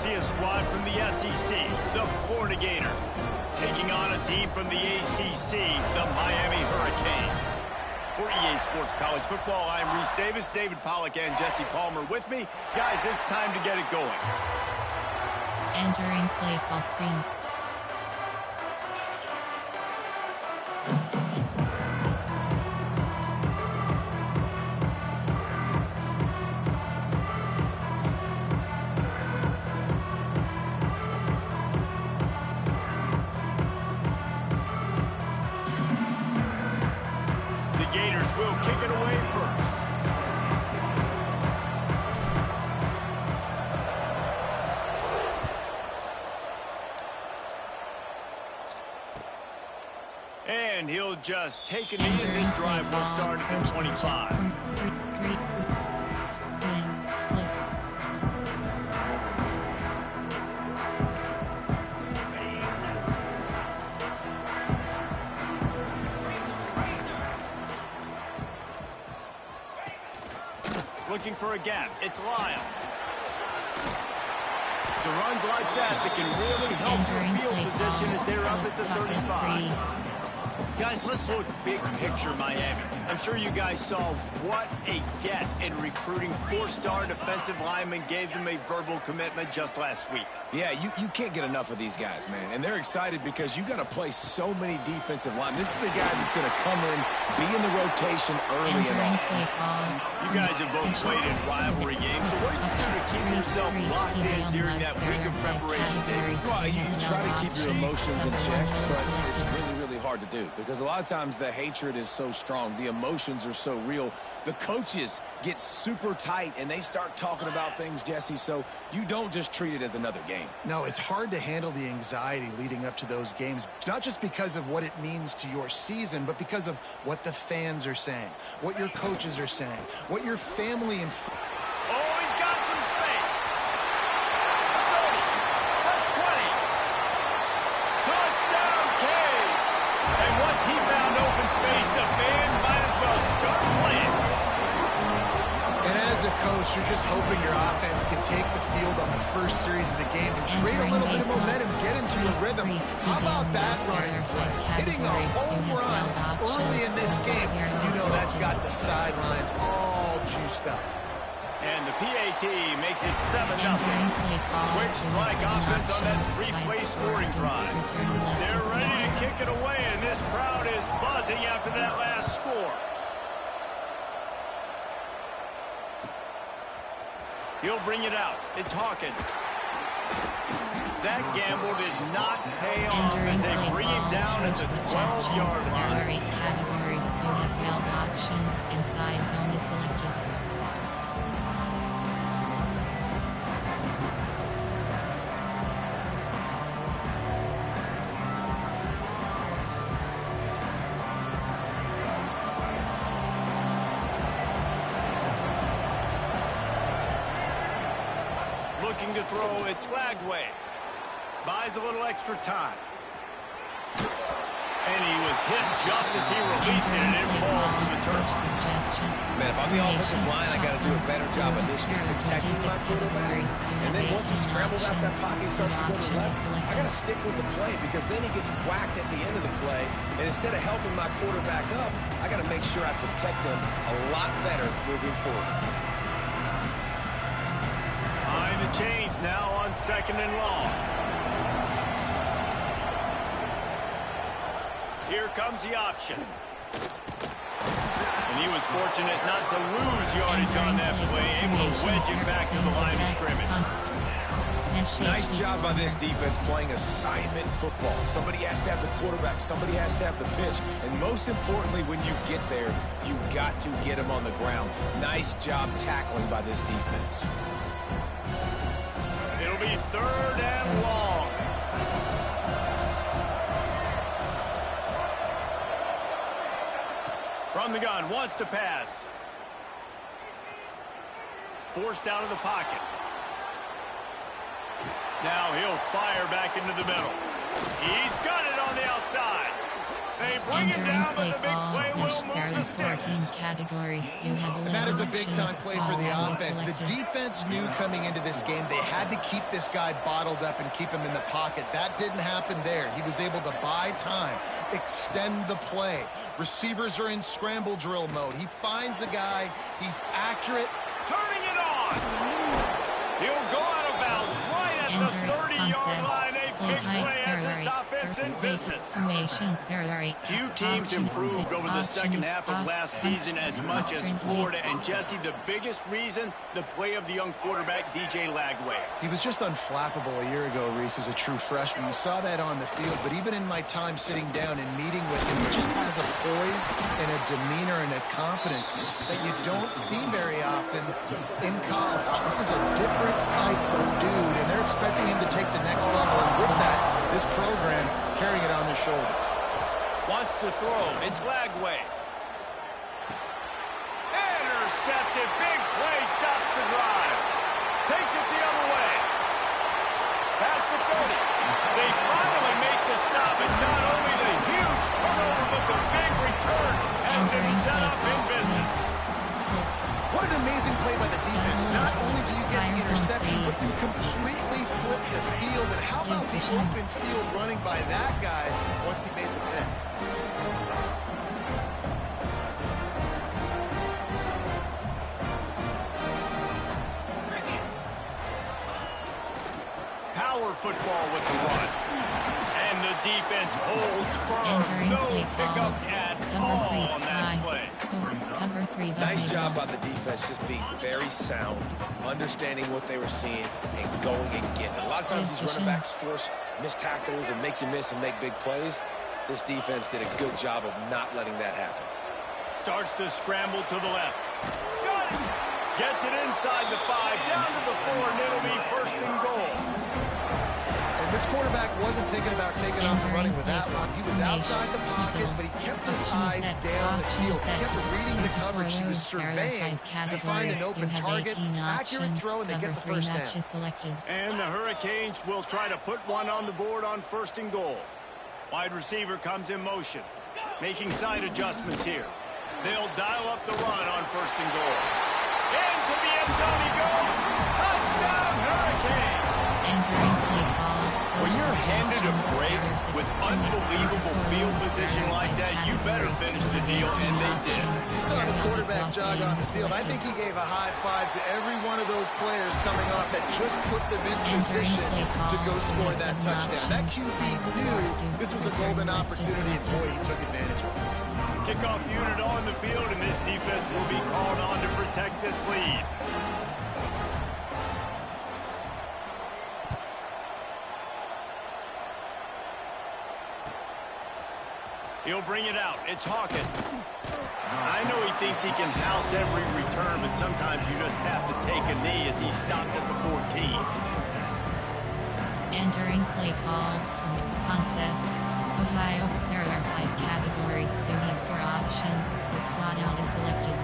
see a squad from the SEC, the Florida Gators, taking on a team from the ACC, the Miami Hurricanes. For EA Sports College Football, I'm Reese Davis, David Pollack, and Jesse Palmer with me. Guys, it's time to get it going. Entering play call screen. And he'll just take a knee, and this drive will start at the 25. Split. Looking for a gap. It's Lyle. So runs like that can really help your field position as they're up at the 35. Guys, let's look big picture Miami. I'm sure you guys saw what a get in recruiting four-star defensive linemen gave them a verbal commitment just last week. Yeah, you can't get enough of these guys, man. And they're excited because you got to play so many defensive linemen. This is the guy that's going to come in, be in the rotation early and often. You guys have both played in rivalry games, so what did you do to keep yourself locked in during that week of preparation, David? Well, you try to keep your emotions in check, but it's really hard to do because a lot of times the hatred is so strong, the emotions are so real. The coaches get super tight and they start talking about things, Jesse, so you don't just treat it as another game. No, it's hard to handle the anxiety leading up to those games, not just because of what it means to your season, but because of what the fans are saying, what your coaches are saying, what your family and oh, he's got some space. 30, 20. Touchdown, Canes. And once he found open space, the band might as well start playing. And as a coach, you're just hoping your offense can take the field on the first series of the game and create a little bit of momentum, get into a rhythm. How about that running play? Hitting a home run early in this game. You know that's got the sidelines all juiced up. And the PAT makes it 7-0. Quick strike offense on that three-play scoring drive. They're ready to kick it away, and this crowd is buzzing after that last score. He'll bring it out. It's Hawkins. That gamble did not pay off as they bring him down at the 12-yard line. There are 8 categories. You have belt options. Inside zone is selected. Looking to throw, it's Flagway. Buys a little extra time. And he was hit just as he released it, and it falls to the turf. Man, if I'm the offensive line, I got to do a better job initially protecting my quarterback. And then once he scrambles out that pocket, he starts to go to the left, I got to stick with the play because then he gets whacked at the end of the play. And instead of helping my quarterback up, I got to make sure I protect him a lot better moving forward. Behind the chains now on 2nd and long. Here comes the option. And he was fortunate not to lose yardage on that play, able to wedge it back to the line of scrimmage. Nice job by this defense playing assignment football. Somebody has to have the quarterback, somebody has to have the pitch, and most importantly, when you get there, you got to get him on the ground. Nice job tackling by this defense. It'll be 3rd and long. From the gun, wants to pass. Forced out of the pocket. Now he'll fire back into the middle. He's got it on the outside. They bring him down, but the big play will move the sticks. 14 categories. You have 11 And that is a big-time options. play for the All offense. The selected. defense knew coming into this game they had to keep this guy bottled up and keep him in the pocket. That didn't happen there. He was able to buy time, extend the play. Receivers are in scramble drill mode. He finds a guy. He's accurate. Turning it on. He'll go out of bounds right at the 30-yard line. A big play as this offense in business. Few teams improved over the second half of last season as much as Florida. And Jesse, the biggest reason, the play of the young quarterback, DJ Lagway. He was just unflappable a year ago, Reese, as a true freshman. You saw that on the field, but even in my time sitting down and meeting with him, he just has a poise and a demeanor and a confidence that you don't see very often in college. This is a different type of dude, and they're expecting him to take the next level. And with that, this program carrying it on their shoulders. Wants to throw. It's Lagway. Intercepted. Big play. Stops the drive. Takes it the other way. Past the 30. They finally make the stop. And not only the huge turnover, but the big return has them set up in business. What an amazing play by the defense. Not only do you get the interception, but you completely flip the field. And how about the open field running by that guy once he made the pick? Power football with the run. And the defense holds firm. No pickup at all on that play. Cover 3. Nice job by the defense, just being very sound, understanding what they were seeing, and going and getting it. A lot of times these running backs force missed tackles and make you miss and make big plays. This defense did a good job of not letting that happen. Starts to scramble to the left. Got it! Gets it inside the 5, down to the 4, and it'll be first and goal. And this quarterback wasn't thinking about taking off and running with that one. He was outside the pocket, but he kept his eyes down the field. He kept reading the coverage. He was surveying to find an open target, accurate throw, and they get the first down. And the Hurricanes will try to put one on the board on first and goal. Wide receiver comes in motion, making side adjustments here. They'll dial up the run on first and goal. Into the end zone he goes. Touchdown, Hurricane. Entering play call. When you're handed a break with unbelievable field position like that, you better finish the deal, and they did. You saw the quarterback jog on the field. I think he gave a high five to every one of those players coming off that just put them in position to go score that touchdown. That QB knew this was a golden opportunity, and boy, he took advantage of it. Kickoff unit on the field, and this defense will be called on to protect this lead. He'll bring it out. It's Hawkins. I know he thinks he can house every return, but sometimes you just have to take a knee as he stopped at the 14. Entering play call from Concept, Ohio. There are 5 categories. You have 4 options. Quick slot out is selected.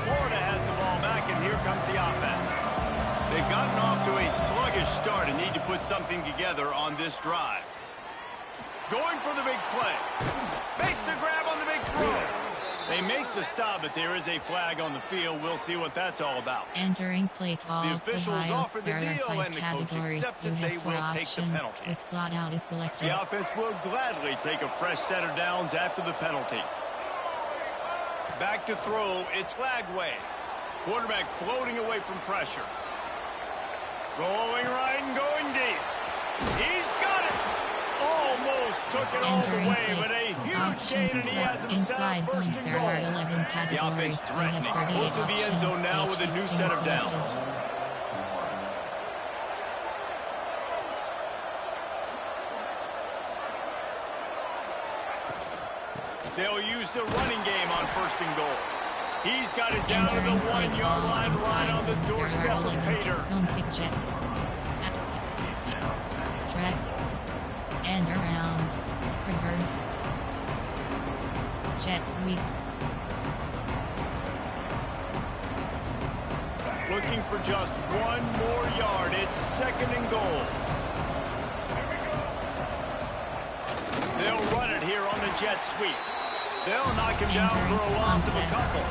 Florida has the ball back, and here comes the offense. They've gotten off to a sluggish start and need to put something together on this drive. Going for the big play. Makes the grab on the big throw. They make the stop, but there is a flag on the field. We'll see what that's all about. Entering play call. The officials Ohio. offer the There deal, are 5 and the coach categories. accepts You it. have They 4 will take the options. penalty. Quick slot out is selected. The offense will gladly take a fresh set of downs after the penalty. Back to throw. It's Lagway. Quarterback floating away from pressure. Going right and going deep. He's got it. Almost took it all the way, but a huge gain, and he has him set up first and There are 11 goal. categories. The offense threatening. Close to the end zone now with a new set of downs. They'll use the running game on first and goal. He's got it down to the 1-yard line, right on the doorstep of Pater. Zone kick jet. Stretch. And around. Reverse. Jet sweep. Looking for just 1 more yard. It's second and goal. They'll run it here on the jet sweep. They'll knock him down for a loss of a couple.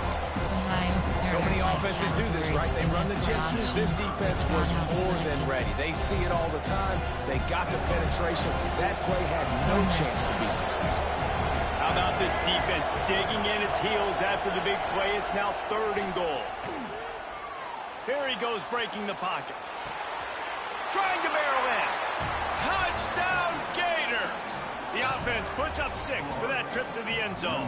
So many offenses do this, right? They run the jet sweep. This defense was more than ready. They see it all the time. They got the penetration. That play had no chance to be successful. How about this defense digging in its heels after the big play? It's now 3rd and goal. Here he goes breaking the pocket. Trying to barrel in. Touchdown Gators! The offense puts up 6 for that trip to the end zone.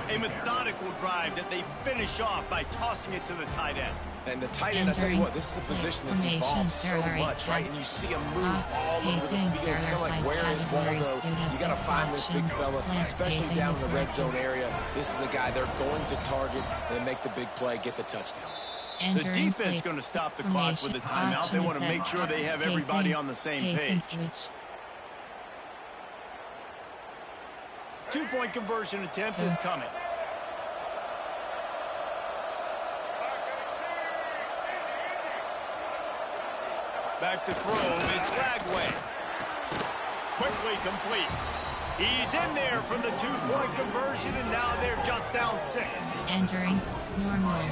A methodical drive that they finish off by tossing it to the tight end. And the tight end, I tell you what, this is a position that's evolved so much, right? And you see him move all over the field. It's kind of like, where is ball go? You got to find this big fella, especially down in the red zone area. This is the guy they're going to target and make the big play, get the touchdown. The defense is going to stop the clock with a timeout. They want to make sure they have everybody on the same page. 2-point conversion attempt is coming. Back to throw. It's Lagway. Quickly complete. He's in there from the 2-point conversion, and now they're just down 6. Entering normal.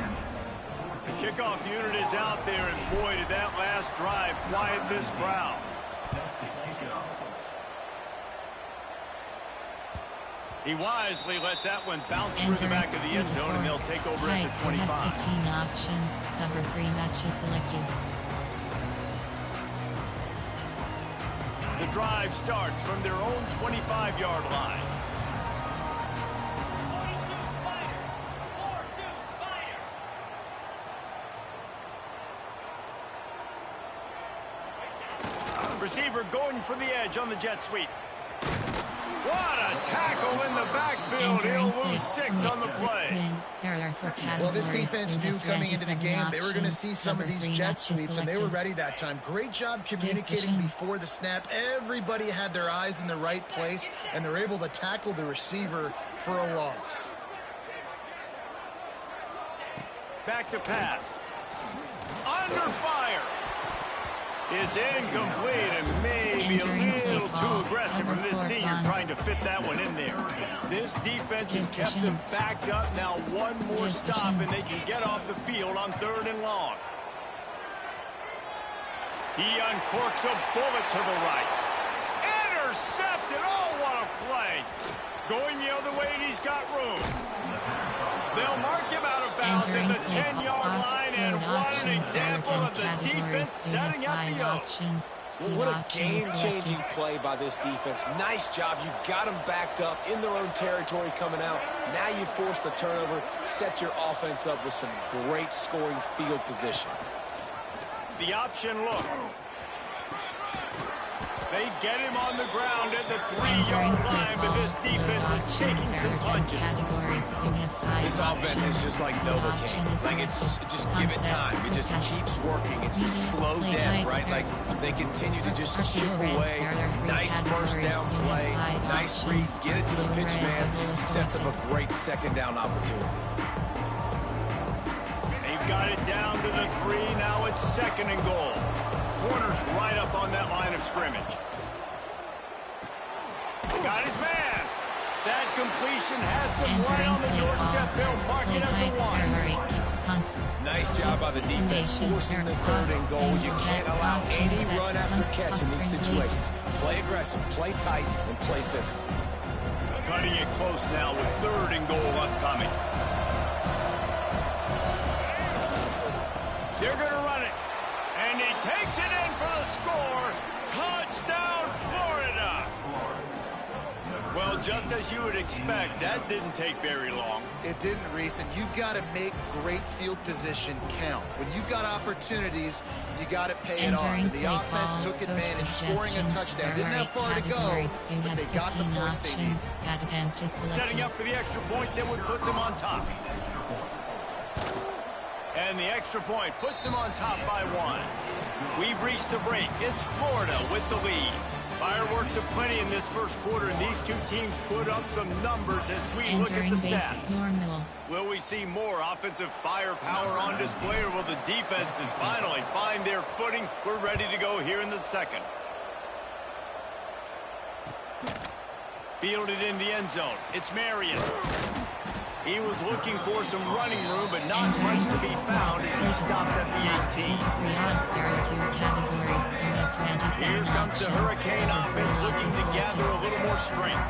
The kickoff unit is out there, and boy, did that last drive quiet this crowd. He wisely lets that one bounce through the back of the end zone, and they'll take over at the 25. 15 options. Cover 3 matches selected. The drive starts from their own 25-yard line. Receiver going for the edge on the jet sweep. What a tackle in the backfield. He'll lose 6 on the play. Well, this defense knew coming into the game they were going to see some of these jet sweeps, and they were ready that time. Great job communicating before the snap. Everybody had their eyes in the right place, and they're able to tackle the receiver for a loss. Back to pass. Under fire. It's incomplete and maybe a little too aggressive from this senior trying to fit that one in there. This defense has kept them backed up. Now one more stop and they can get off the field on 3rd and long. He uncorks a bullet to the right. Intercepted. Oh, what a play. Going the other way and he's got room. They'll mark him out of bounds at the 10-yard line, and what an example of the defense setting up the options. Well, what a game-changing play by this defense. Nice job. You got them backed up in their own territory coming out. Now you force the turnover, set your offense up with some great scoring field position. The option look. They get him on the ground at the 3-yard line, but this defense is taking some punches. This offense is just like Novocaine. Like, it's just give it time. It just keeps working. It's just slow death, right? Like, they continue to just chip away. Nice first down play. Nice read. Get it to the pitch man. Sets up a great second down opportunity. They've got it down to the 3. Now it's 2nd and goal. Corner's right up on that line of scrimmage. Got his man. That completion has them right on the doorstep. They'll mark it at the 1. Nice job by the defense forcing the 3rd and goal. You can't allow any run after catch in these situations. Play aggressive, play tight, and play physical. Cutting it close now with 3rd and goal upcoming. They're going to run it. And he takes it in for the score. Touchdown, Florida. Well, just as you would expect, that didn't take very long. It didn't, Reese, and you've got to make great field position count. When you've got opportunities, you got to pay it off. And the offense took advantage, scoring a touchdown. Didn't have far to go, but they got the points they need. Setting up for the extra point that would put them on top. And the extra point puts them on top by 1. We've reached the break. It's Florida with the lead. Fireworks aplenty in this first quarter, and these two teams put up some numbers as we look at the stats. Will we see more offensive firepower on display, or will the defenses finally find their footing? We're ready to go here in the 2nd. Fielded in the end zone. It's Marion. He was looking for some running room, but not much to be found as he stopped at the 18. There are two categories. You have 27 Here comes the Hurricane offense looking to gather a little more strength.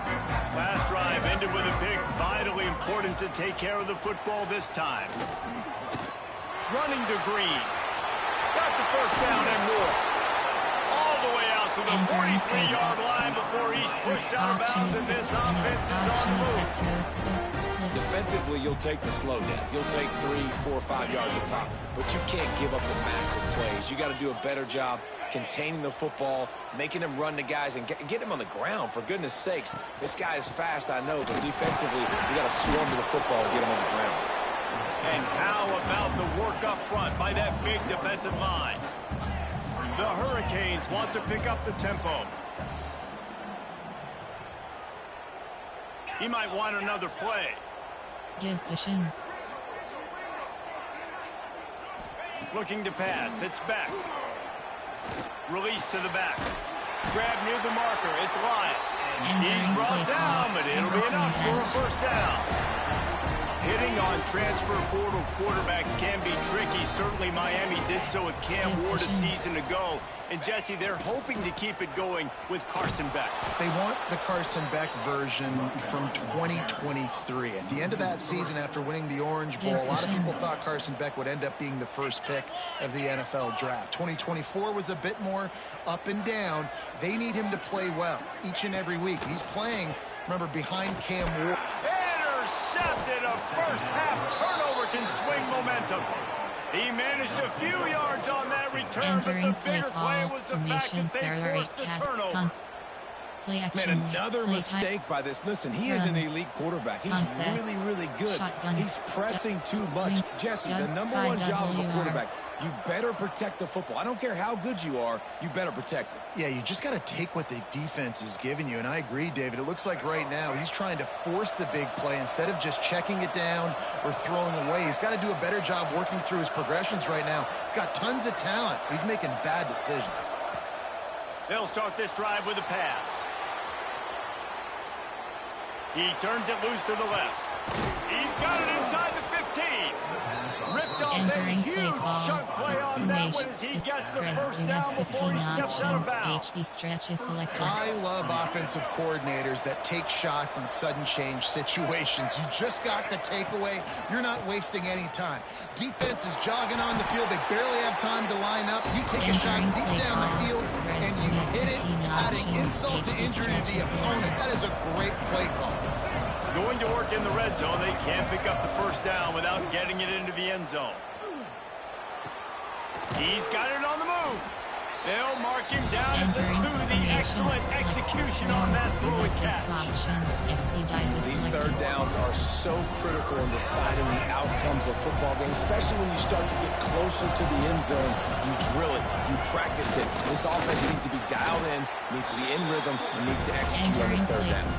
Last drive ended with a pick. Vitally important to take care of the football this time. Running to Green. Got the first down and more. All the way out to the 43-yard line before he's pushed out of bounds, and this offense is on the move. Defensively, you'll take the slow death. You'll take 3, 4, 5 yards a pop, but you can't give up the massive plays. You got to do a better job containing the football, making him run to guys, and get him on the ground. For goodness sakes, this guy is fast, I know, but defensively, you got to swarm to the football and get him on the ground. And how about the work up front by that big defensive line? The Hurricanes want to pick up the tempo. He might want another play. Give cushion. Looking to pass. It's back. Release to the back. Grab near the marker. It's Lyon. He's brought down, but it'll be enough for a first down. Hitting on transfer portal quarterbacks can be tricky. Certainly Miami did so with Cam Ward a season ago. And Jesse, they're hoping to keep it going with Carson Beck. They want the Carson Beck version from 2023. At the end of that season, after winning the Orange Bowl, a lot of people thought Carson Beck would end up being the first pick of the NFL draft. 2024 was a bit more up and down. They need him to play well each and every week. He's playing, remember, behind Cam Ward. Intercepted. A first half turnover can swing momentum. He managed a few yards on that return, but the bigger play was the fact that they forced the turnover. Man, another mistake by this. Listen, he is an elite quarterback. He's really, really good. He's pressing too much. Jesse, the number one job of a quarterback, you better protect the football. I don't care how good you are, you better protect it. Yeah, you just got to take what the defense is giving you, and I agree, David. It looks like right now he's trying to force the big play instead of just checking it down or throwing away. He's got to do a better job working through his progressions right now. He's got tons of talent, but he's making bad decisions. They'll start this drive with a pass. He turns it loose to the left. He's got it inside the 15. Ripped off a huge chunk play on that one as he gets the first down before he steps out of bounds. I love offensive coordinators that take shots in sudden change situations. You just got the takeaway. You're not wasting any time. Defense is jogging on the field. They barely have time to line up. You take a shot deep down the field and you hit it, adding insult to injury to the opponent. That is a great play call. Going to work in the red zone. They can't pick up the first down without getting it into the end zone. He's got it on the move. They'll mark him down at the 2. The excellent execution on that throw and catch. These third downs are so critical in deciding the outcomes of football games, especially when you start to get closer to the end zone. You drill it, you practice it. This offense needs to be dialed in, needs to be in rhythm, and needs to execute on this third down.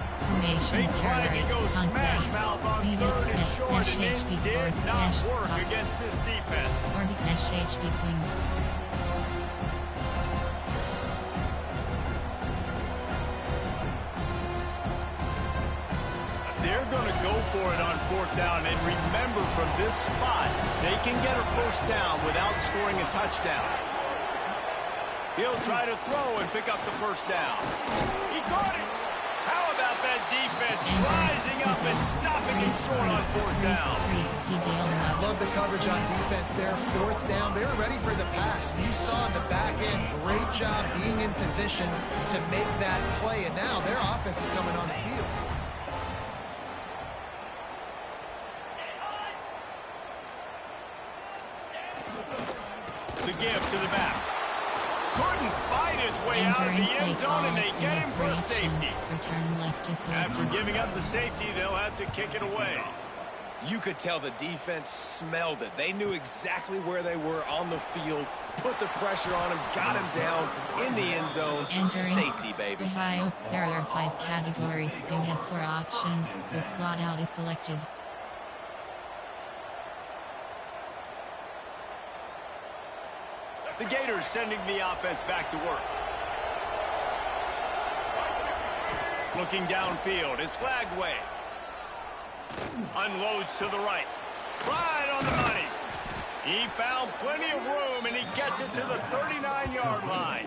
They tried to go smash mouth on 3rd and short, and it did not work against this defense. They're going to go for it on 4th down, and remember, from this spot, they can get a first down without scoring a touchdown. He'll try to throw and pick up the first down. He caught it. How about that defense rising up and stopping him short on 4th down? I love the coverage on defense there. 4th down, they were ready for the pass. You saw in the back end, great job being in position to make that play, and now their offense is coming on the field. The give to the back. Couldn't fight his way out of the end zone, and they get him for safety. After giving up the safety, they'll have to kick it away. You could tell the defense smelled it. They knew exactly where they were on the field, put the pressure on him, got him down in the end zone. Safety, baby. Ohio, there are 5 categories. You have 4 options, with slot out is selected. The Gators sending the offense back to work. Looking downfield, it's Lagway. Unloads to the right. Right on the money. He found plenty of room, and he gets it to the 39-yard line.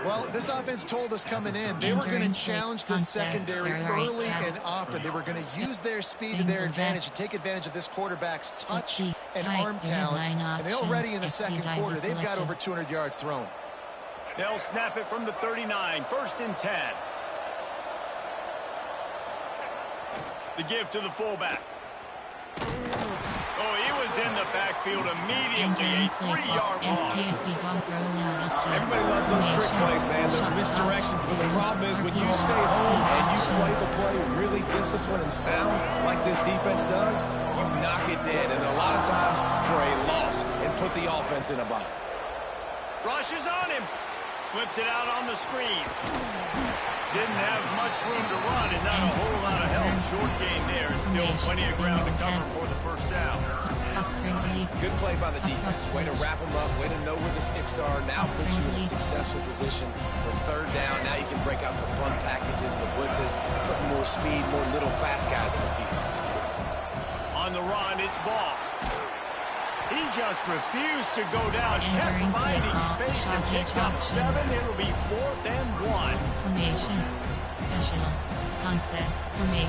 Well, this offense told us coming in they were going to challenge the secondary early and often. They were going to use their speed to their advantage and take advantage of this quarterback's touch and arm talent. And already in the second quarter, they've got over 200 yards thrown. They'll snap it from the 39, 1st and 10. The give to the fullback. Oh, he was in the backfield immediately. A 3-yard loss. Everybody loves those trick plays, man, those misdirections. But the problem is when you stay home and you play the play really disciplined and sound like this defense does, you knock it dead. And a lot of times for a loss and put the offense in a bind. Rushes on him. Flips it out on the screen. Didn't have much room to run and not a whole lot of help. Short gain there and still plenty of ground to cover for the first down. Good play by the defense. Way to wrap them up. Way to know where the sticks are. Now puts you in a successful position for 3rd down. Now you can break out the fun packages, the blitzes, put more speed, more little fast guys in the field. On the run, it's Ball. He just refused to go down, kept finding space and picked up 7. It'll be 4th and 1. Formation, special, concept, formate,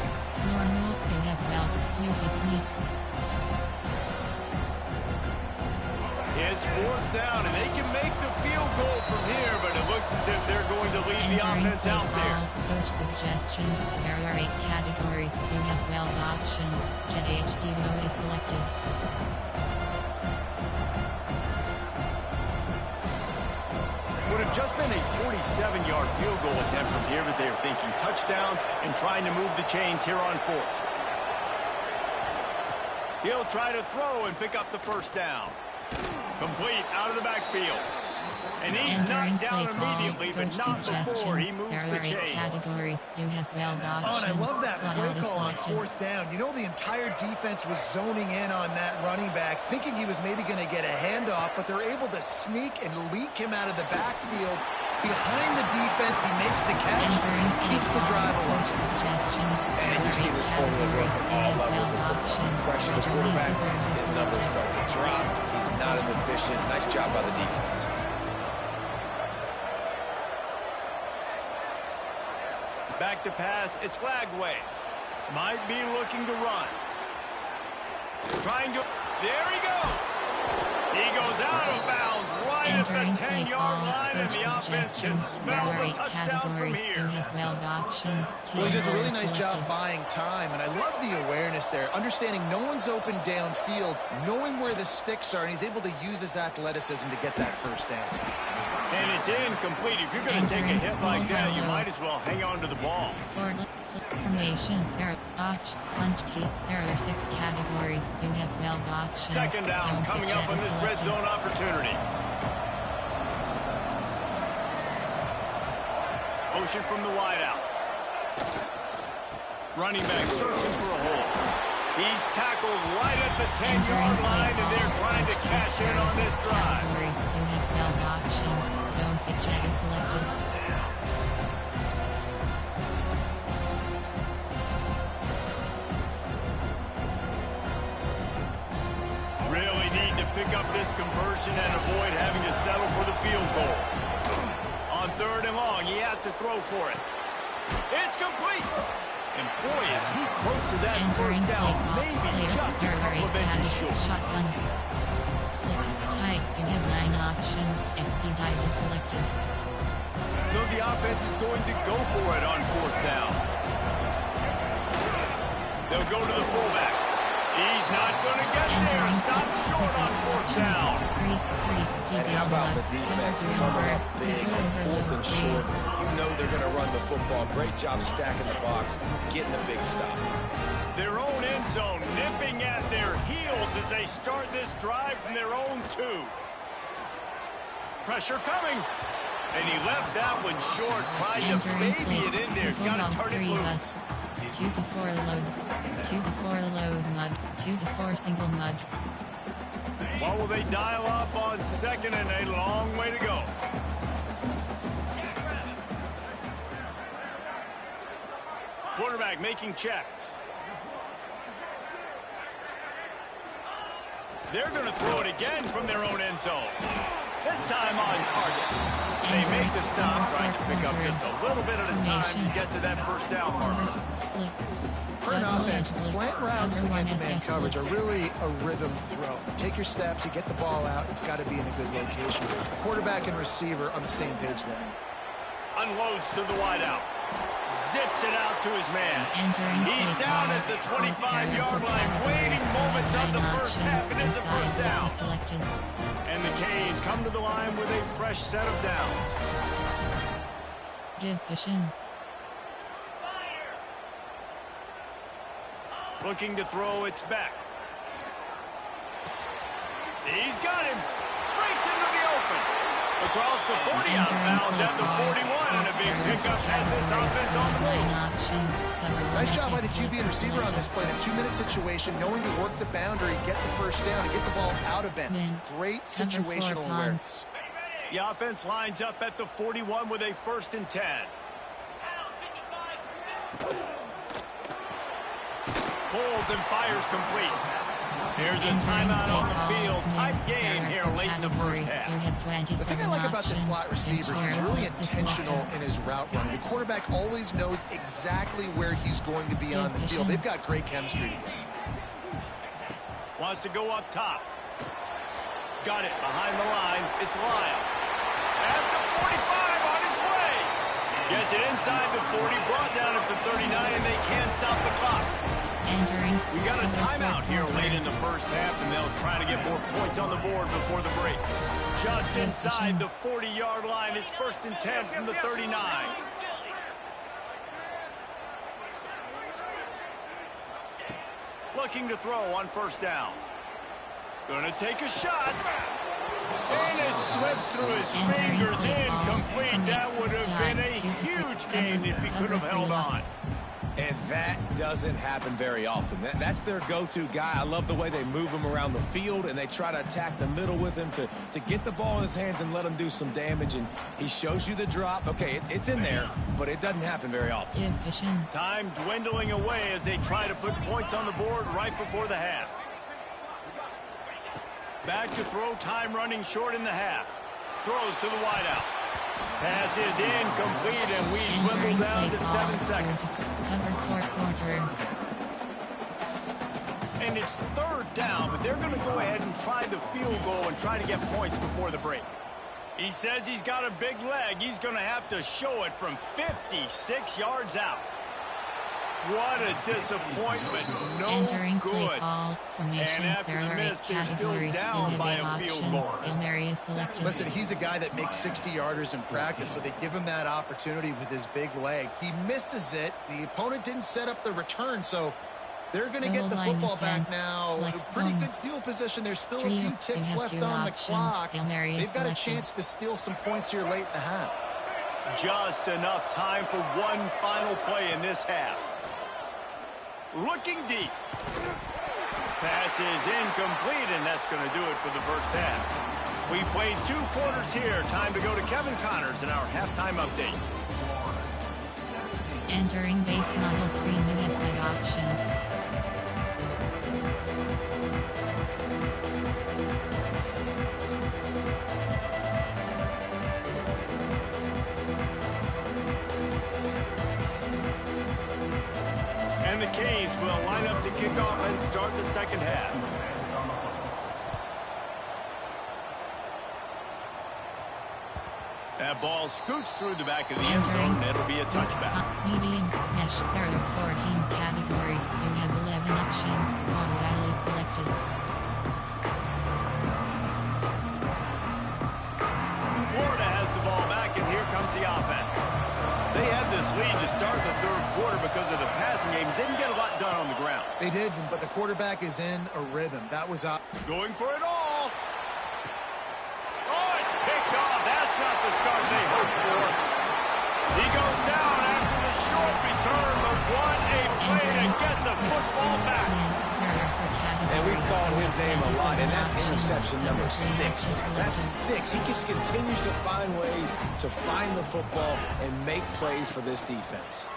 normal, you have well, you be sneak. It's 4th down, and they can make the field goal from here, but it looks as if they're going to leave the offense out there. Coach suggestions, there are 8 categories, you have well options, Jet HQ is selected. Would have just been a 47-yard field goal attempt from here, but they're thinking touchdowns and trying to move the chains here on 4th. He'll try to throw and pick up the first down. Complete out of the backfield. And he's knocked down immediately, but not before he moves the chains. Categories, you have well options. Oh, and I love that play call on 4th down. You know, the entire defense was zoning in on that running back, thinking he was maybe going to get a handoff, but they're able to sneak and leak him out of the backfield. Behind the defense, he makes the catch and keeps the drive alive. And you see this formula work at all levels of football. Pressure the quarterback, his numbers start to drop. He's not as efficient. Nice job by the defense. Back to pass, it's Lagway. Might be looking to run. Trying to, there he goes. He goes out of bounds right at the 10-yard line, and the offense can smell the touchdown from here. Well, he does a really nice job buying time, and I love the awareness there, understanding no one's open downfield, knowing where the sticks are, and he's able to use his athleticism to get that first down. And it's incomplete. If you're going to take a hit like that, you might as well hang on to the ball. Formation, there are there are 6 categories. You have 12 options. 2nd down coming up on this red zone opportunity. Motion from the wideout. Running back searching for a hole. He's tackled right at the 10-yard line, and they're trying to cash in on this drive. You have 12 options. Zone fit check is selected. Really need to pick up this conversion and avoid having to settle for the field goal. On 3rd and long, he has to throw for it. It's complete. And boy, is he close to that first down. Maybe just a couple of inches short. Shotgun. Split. Tight. You have 9 options. FP dive is selected. So the offense is going to go for it on 4th down. They'll go to the fullback. He's not going to get there. Stop short on 4th down. And how about the defense coming up big on 4th and short? You know they're going to run the football. Great job stacking the box, getting a big stop. Their own end zone nipping at their heels as they start this drive from their own 2. Pressure coming. And he left that one short, tried to baby it in there. He's got to turn it loose. 2 to 4 load. 2 to 4 load mud. 2 to 4 single mud. What will they dial up on 2nd and a long way to go? quarterback making checks. They're going to throw it again from their own end zone. This time on target. They make the stop, trying to pick up just a little bit at a time to get to that first down marker. For an offense, slant routes against man coverage are really a rhythm throw. Take your steps, you get the ball out, it's got to be in a good location. Quarterback and receiver on the same page there. Unloads to the wideout. Zips it out to his man. He's down at the 25-yard line, waiting moments of the first half, and it's a first down. And the Canes come to the line with a fresh set of downs. Give cushion. Looking to throw, it's back. He's got him. Breaks into the open. Across the 40, out of bounds at the 41, and a big pickup has this offense on the move. Nice job by the QB and receiver on this play. In a 2-minute situation, knowing to work the boundary, get the first down, and get the ball out of bounds. Great situational awareness. The offense lines up at the 41 with a 1st and 10. Pulls and fires complete. Here's a timeout on the field. Tight game here late in the first half. The thing I like about the slot receiver, he's really intentional in his route running. The quarterback always knows exactly where he's going to be on the field. They've got great chemistry together. Wants to go up top. Got it behind the line. It's Lyle. At the 45 on his way. Gets it inside the 40, brought down at the 39, and they can't stop the clock. We got a timeout here late in the first half, and they'll try to get more points on the board before the break. Just inside the 40-yard line, it's 1st and 10 from the 39. Looking to throw on 1st down. Gonna take a shot. And it slips through his fingers, incomplete. That would have been a huge gain if he could have held on. And that doesn't happen very often. That's their go-to guy. I love the way they move him around the field, and they try to attack the middle with him to get the ball in his hands and let him do some damage. And he shows you the drop. Okay, it's in there, but it doesn't happen very often. Time dwindling away as they try to put points on the board right before the half. Back to throw, time running short in the half. Throws to the wideout. Pass is incomplete, and we dwindle down to 7 seconds. Cover 4 quarters. And it's 3rd down, but they're going to go ahead and try the field goal and try to get points before the break. He says he's got a big leg. He's going to have to show it from 56 yards out. What a disappointment. No good. And after the miss, they're still down by a field goal. Listen, he's a guy that makes 60-yarders in practice, so they give him that opportunity with his big leg. He misses it. The opponent didn't set up the return, so they're going to get the football back now. Pretty good field position. There's still a few ticks left on the clock. They've got a chance to steal some points here late in the half. Just enough time for one final play in this half. Looking deep. Pass is incomplete, and that's going to do it for the first half. We played 2 quarters here. Time to go to Kevin Connors in our halftime update. Entering base level screen, you have 5 options. And the Canes will line up to kick off and start the second half. That ball scoots through the back of the end zone, and it'll be a touchback. Medium, mesh, there are 14 categories. You have 11 options. Auto is selected. Florida has the ball back, and here comes the offense. They had this lead to start the 3rd quarter because of the passing game. Didn't get a lot done on the ground. They did, but the quarterback is in a rhythm. That was up. Going for it all. Oh, it's picked off. That's not the start they hoped for. He goes down after the short return, but what a play to get the football back. And we've called his name a lot, and that's interception number 6. That's 6. He just continues to find ways to find the football and make plays for this defense.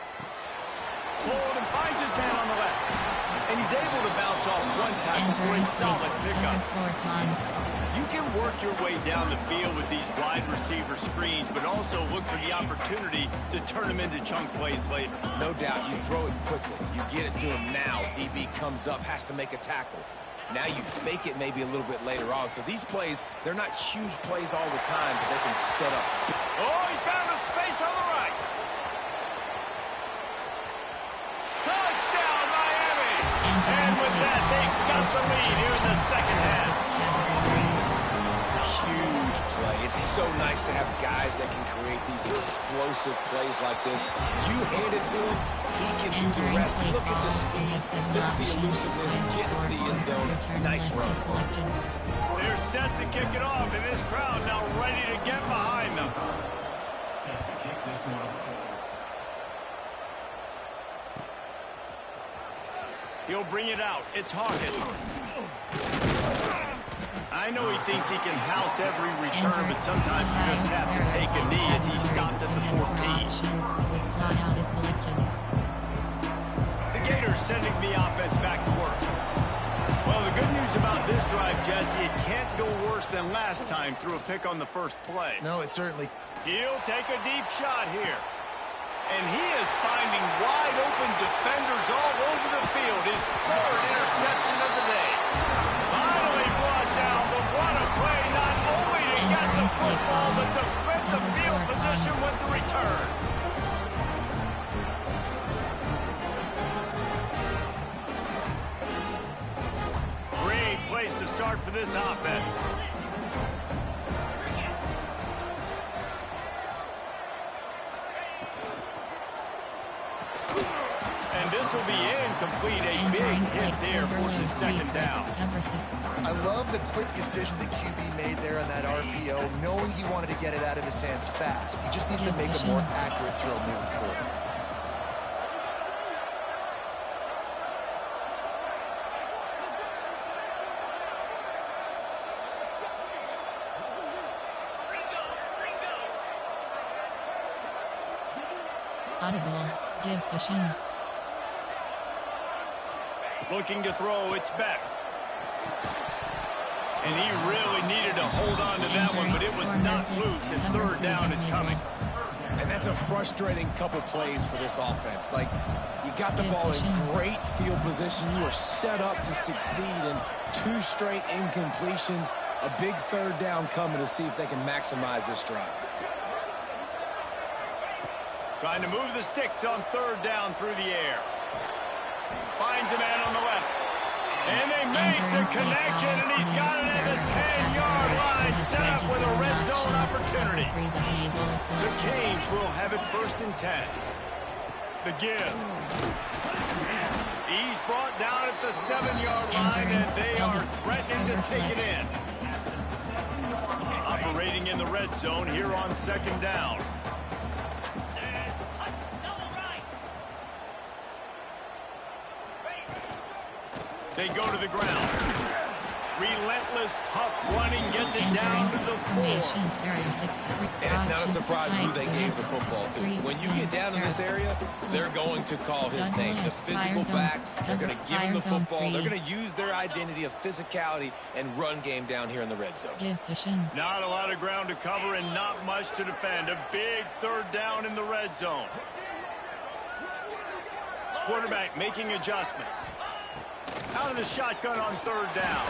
pulled and finds his man on the left. And he's able to bounce off one tackle for a solid pickup. You can work your way down the field with these wide receiver screens, but also look for the opportunity to turn them into chunk plays later. No doubt, you throw it quickly. You get it to him now. DB comes up, has to make a tackle. Now you fake it maybe a little bit later on. So these plays, they're not huge plays all the time, but they can set up. Oh, he found a space on the right. Touchdown, Miami! And with that, they got the lead here in the second half. Huge play. It's so nice to have guys that can create these explosive plays like this. You hand it to him, he can do the rest. Look at the speed, look at the elusiveness, get into the end zone. Nice run. They're set to kick it off, and this crowd now ready to get behind them. Set to kick this one off. He'll bring it out. It's Hawkins. I know he thinks he can house every return, but sometimes you just have to take a knee as he stopped at the 14. The Gators sending the offense back to work. Well, the good news about this drive, Jesse, it can't go worse than last time through a pick on the first play. No, it certainly. He'll take a deep shot here. And he is finding wide-open defenders all over the field. His third interception of the day. Finally brought down, but what a play, not only to get the football, but to flip the field position with the return. Great place to start for this offense. And this will be incomplete. A big hit there forces second down. I love the quick decision the QB made there on that RPO, knowing he wanted to get it out of his hands fast. He just needs to make a more accurate throw moving forward. Audible. Give cushion. Looking to throw, it's Beck. And he really needed to hold on to that one, but it was not loose, and third down is coming. And that's a frustrating couple plays for this offense. Like, you got the ball in great field position. You are set up to succeed, and 2 straight incompletions. A big third down coming to see if they can maximize this drive. Trying to move the sticks on third down through the air. Finds a man on the left. And they make the connection, and he's got it at the 10-yard line, set up with a red zone opportunity. The Canes will have it 1st and 10. The give. He's brought down at the 7-yard line, and they are threatening to take it in. Operating in the red zone here on 2nd down. They go to the ground. Relentless, tough running gets it down to the 4. And it's not a surprise who they gave the football to. When you get down in this area, they're going to call his name. The physical back, they're going to give him the football. They're going to use their identity of physicality and run game down here in the red zone. Not a lot of ground to cover and not much to defend. A big third down in the red zone. Quarterback making adjustments. Out of the shotgun on third down.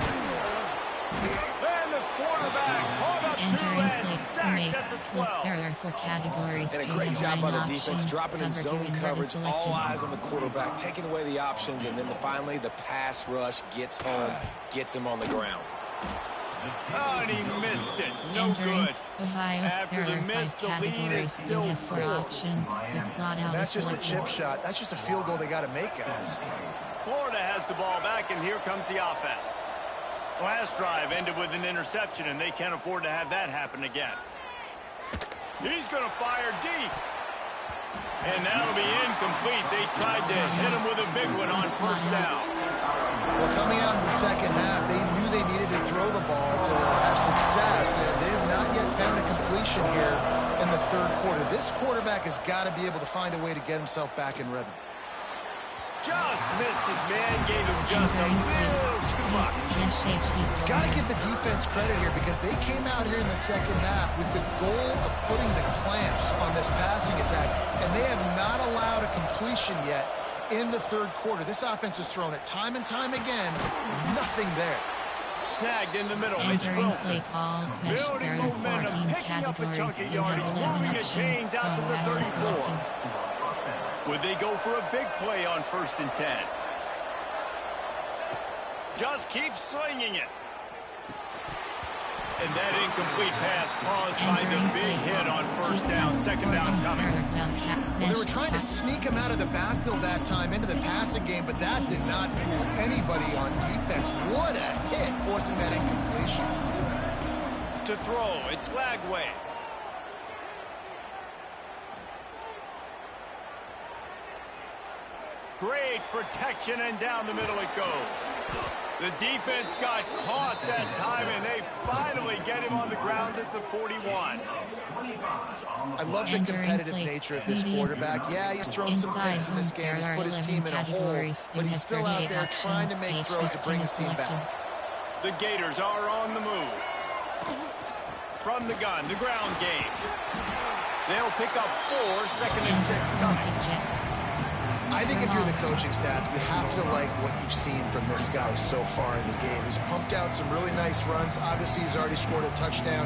And the quarterback caught up to and sacked at the 12. And a great job by the defense, dropping in zone coverage, all eyes on the quarterback, taking away the options, and then finally the pass rush gets home, gets him on the ground. Oh, and he missed it. No good. After the miss, the lead is still 4. That's just a chip shot. That's just a field goal they got to make, guys. Florida has the ball back, and here comes the offense. Last drive ended with an interception, and they can't afford to have that happen again. He's going to fire deep. And that'll be incomplete. They tried to hit him with a big one on 1st down. Well, coming out in the second half, they knew they needed to throw the ball to have success, and they have not yet found a completion here in the 3rd quarter. This quarterback has got to be able to find a way to get himself back in rhythm. Just missed his man, gave him just a little too much. Got to give the defense credit here because they came out here in the second half with the goal of putting the clamps on this passing attack, and they have not allowed a completion yet in the third quarter. This offense has thrown it time and time again. Nothing there. Snagged in the middle. It's Wilson. Building momentum, picking up a chunk of yardage, moving the chains out to the 34. Would they go for a big play on 1st and 10? Just keep slinging it. And that incomplete pass caused by the big hit on 1st down, 2nd down coming. Well, they were trying to sneak him out of the backfield that time into the passing game, but that did not fool anybody on defense. What a hit, forcing that incompletion. To throw, it's Lagway. Great protection, and down the middle it goes. The defense got caught that time, and they finally get him on the ground at the 41. I love the competitive nature of this quarterback. Yeah, he's thrown some picks in this game. He's put his team in a hole, but he's still out there trying to make throws to bring his team back. The Gators are on the move. From the gun, the ground game. They'll pick up 4, 2nd and 6 coming. I think if you're the coaching staff, you have to like what you've seen from this guy so far in the game. He's pumped out some really nice runs. Obviously, he's already scored a touchdown.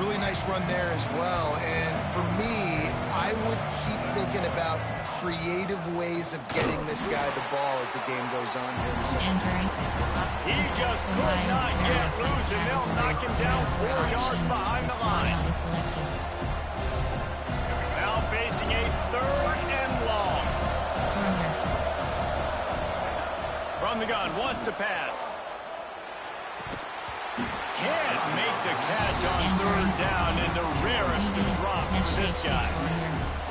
Really nice run there as well. And for me, I would keep thinking about creative ways of getting this guy the ball as the game goes on here in the second. He just could not get loose, and they'll knock him down 4 yards behind the line. Now facing a 3rd and long. From the gun, wants to pass. Can't make the catch on 3rd down, and the rarest of drops for this guy.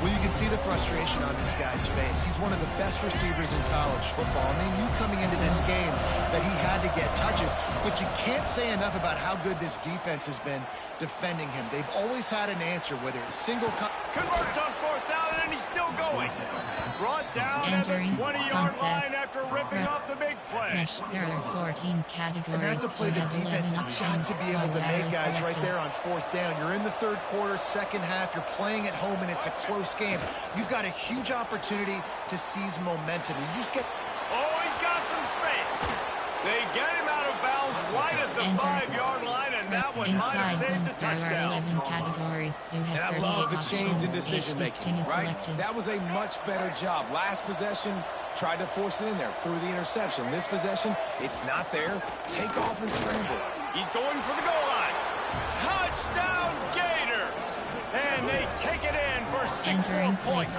Well, you can see the frustration on this guy's face. He's one of the best receivers in college football, and they knew coming into this game that he had to get touches, but you can't say enough about how good this defense has been defending him. They've always had an answer, whether it's single... Converts on 4th down, and he's still going. Brought down at the 20-yard line after ripping off the big play. There are 14 categories. And that's a play the defense has got to be able to make, guys, right there on 4th down. You're in the 3rd quarter, second half. You're playing at home, and it's a close game. You've got a huge opportunity to seize momentum. You just get... Oh, he's got some space. They get him out of bounds right at the 5-yard line, and that one might have saved the touchdown. And I love the change in decision-making, right? That was a much better job. Last possession, tried to force it in there, threw the interception. This possession, it's not there. Take off and scramble. He's going for the goal line. Touchdown, Gator! And they take it in for 6 more points.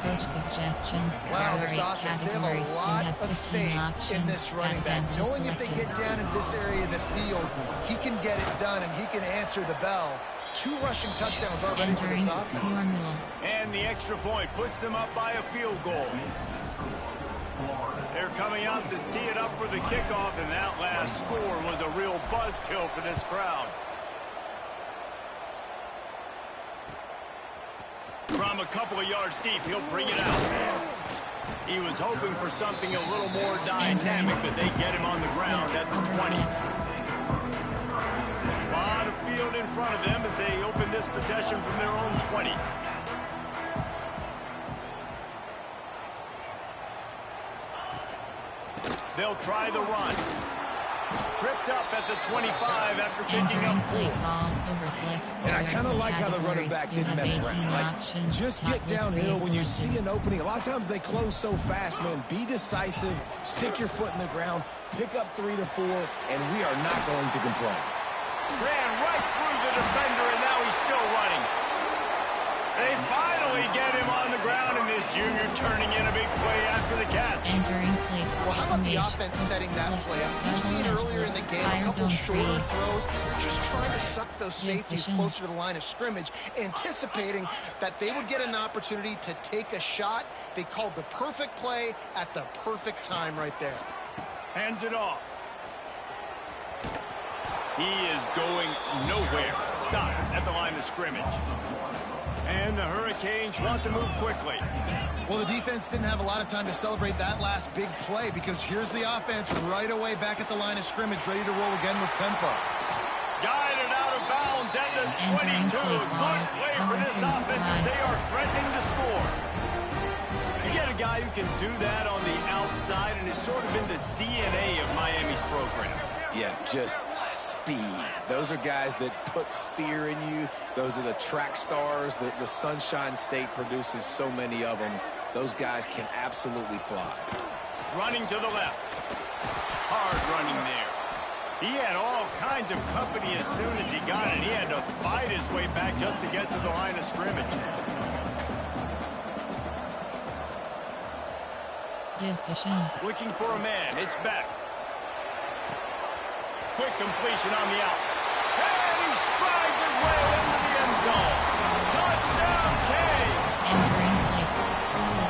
Coach suggestions. Wow, this offense, they have a lot of faith in this running back. Knowing if they get down in this area of the field, he can get it done and he can answer the bell. 2 rushing touchdowns already for this offense. And the extra point puts them up by a field goal. They're coming out to tee it up for the kickoff, and that last score was a real buzzkill for this crowd. From a couple of yards deep, he'll bring it out. He was hoping for something a little more dynamic, but they get him on the ground at the 20. A lot of field in front of them as they open this possession from their own 20. They'll try the run. Tripped up at the 25 after picking up 4. And I kind of like how the running back didn't mess around. Like, just get downhill when you see an opening. A lot of times they close so fast, man. Be decisive, stick your foot in the ground, pick up 3 to 4, and we are not going to complain. Ran right through the defender, and now he's still running. They finally get him on the ground, and this junior turning in a big play after the catch. Well, how about the offense setting that play up? You've seen earlier in the game a couple shorter throws, just trying to suck those safeties closer to the line of scrimmage, anticipating that they would get an opportunity to take a shot. They called the perfect play at the perfect time right there. Hands it off. He is going nowhere. Stop at the line of scrimmage. And the Hurricanes want to move quickly. Well, the defense didn't have a lot of time to celebrate that last big play because here's the offense right away back at the line of scrimmage, ready to roll again with tempo. Guided out of bounds at the 22. Good play for this offense as they are threatening to score. You get a guy who can do that on the outside, and it's sort of in the DNA of Miami's program. Yeah, just speed. Those are guys that put fear in you. Those are the track stars that the Sunshine State produces so many of them. Those guys can absolutely fly. Running to the left. Hard running there. He had all kinds of company as soon as he got it. He had to fight his way back just to get to the line of scrimmage. Looking for a man. It's back. Quick completion on the out. And he strides his way into the end zone. Touchdown, K.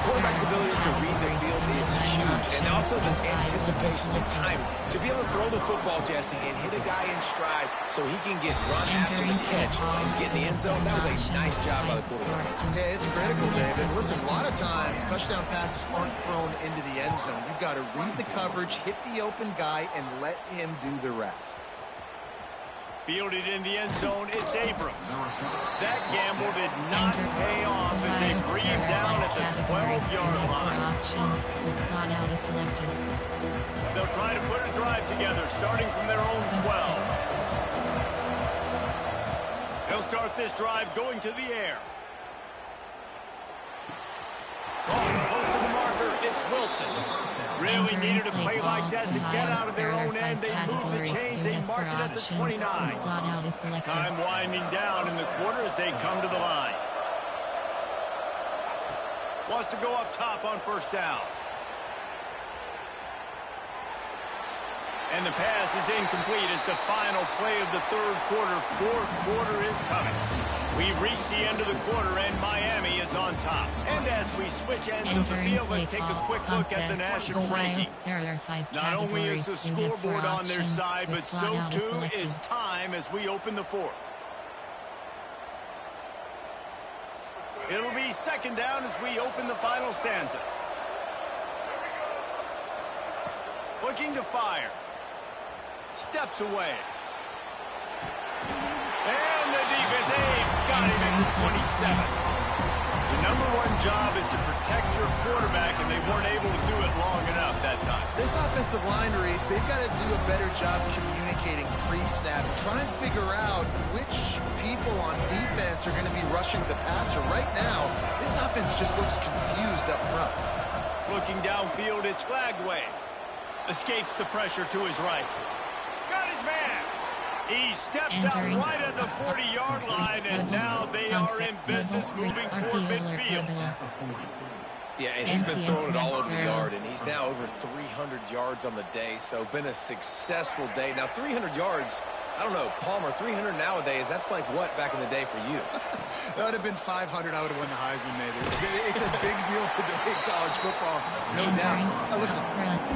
Quarterback's ability to read the field is huge, and also the anticipation, the time to be able to throw the football, Jesse, and hit a guy in stride so he can get run after the catch and get in the end zone. That was a nice job by the quarterback. Yeah, it's critical, David. Listen, a lot of times touchdown passes aren't thrown into the end zone. You've got to read the coverage, hit the open guy, and let him do the rest. Fielded in the end zone, it's Abrams. That gamble did not pay off as they breathe down at the 12-yard line. They'll try to put a drive together, starting from their own 12. They'll start this drive going to the air. Close to the marker, it's Wilson. Really needed a play like that to get out of their own end. They move the chains. They mark it at the 29. Time winding down in the quarter as they come to the line. Wants to go up top on first down. And the pass is incomplete as the final play of the third quarter. Fourth quarter is coming. We've reached the end of the quarter, and Miami is on top. And as we switch ends of the field, let's take a quick look at the national rankings. Not only is the scoreboard on their side, but so too is time as we open the fourth. It'll be second down as we open the final stanza. Looking to fire. Steps away. And the defense got him at the 27. The #1 job is to protect your quarterback, and they weren't able to do it long enough that time. This offensive line, Reese, they've got to do a better job communicating pre-snap. Try and figure out which people on defense are going to be rushing the passer. Right now, this offense just looks confused up front. Looking downfield, it's Lagway. Escapes the pressure to his right. Got his man. He steps out right at the 40-yard line, and now they are in business moving toward midfield. Yeah, and he's been throwing it all over the yard, and he's now over 300 yards on the day, so been a successful day. Now, 300 yards, I don't know, Palmer, 300 nowadays, that's like what back in the day for you? That would have been 500. I would have won the Heisman, maybe. It's a big deal today in college football, no doubt. Listen,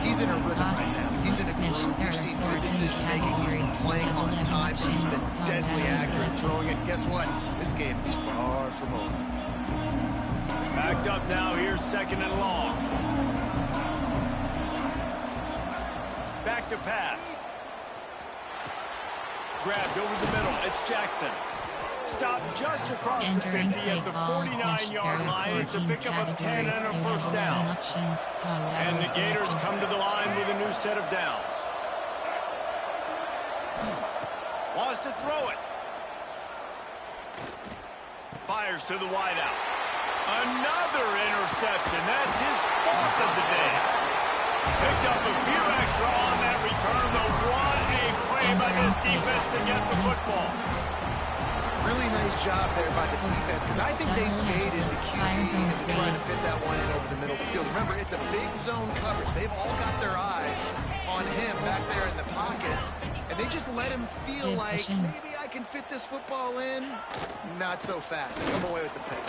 he's in a rhythm right now. He's in a groove. You've seen good decision-making. He's been playing on time. He's been deadly accurate throwing it. Guess what? This game is far from over. Backed up now. Here's second and long. Back to pass. Grabbed over the middle. It's Jackson. Stopped just across the 50 at the 49-yard line. It's a pickup of 10 and a first down. And the Gators come to the line with a new set of downs. Wants to throw it. Fires to the wideout. Another interception. That's his fourth of the day. Picked up a few extra on that return, though what a play by this defense to get the football. Really nice job there by the defense, because I think they baited the QB into trying to fit that one in over the middle of the field. Remember, it's a big zone coverage. They've all got their eyes on him back there in the pocket, and they just let him feel like, maybe I can fit this football in. Not so fast. They come away with the pick.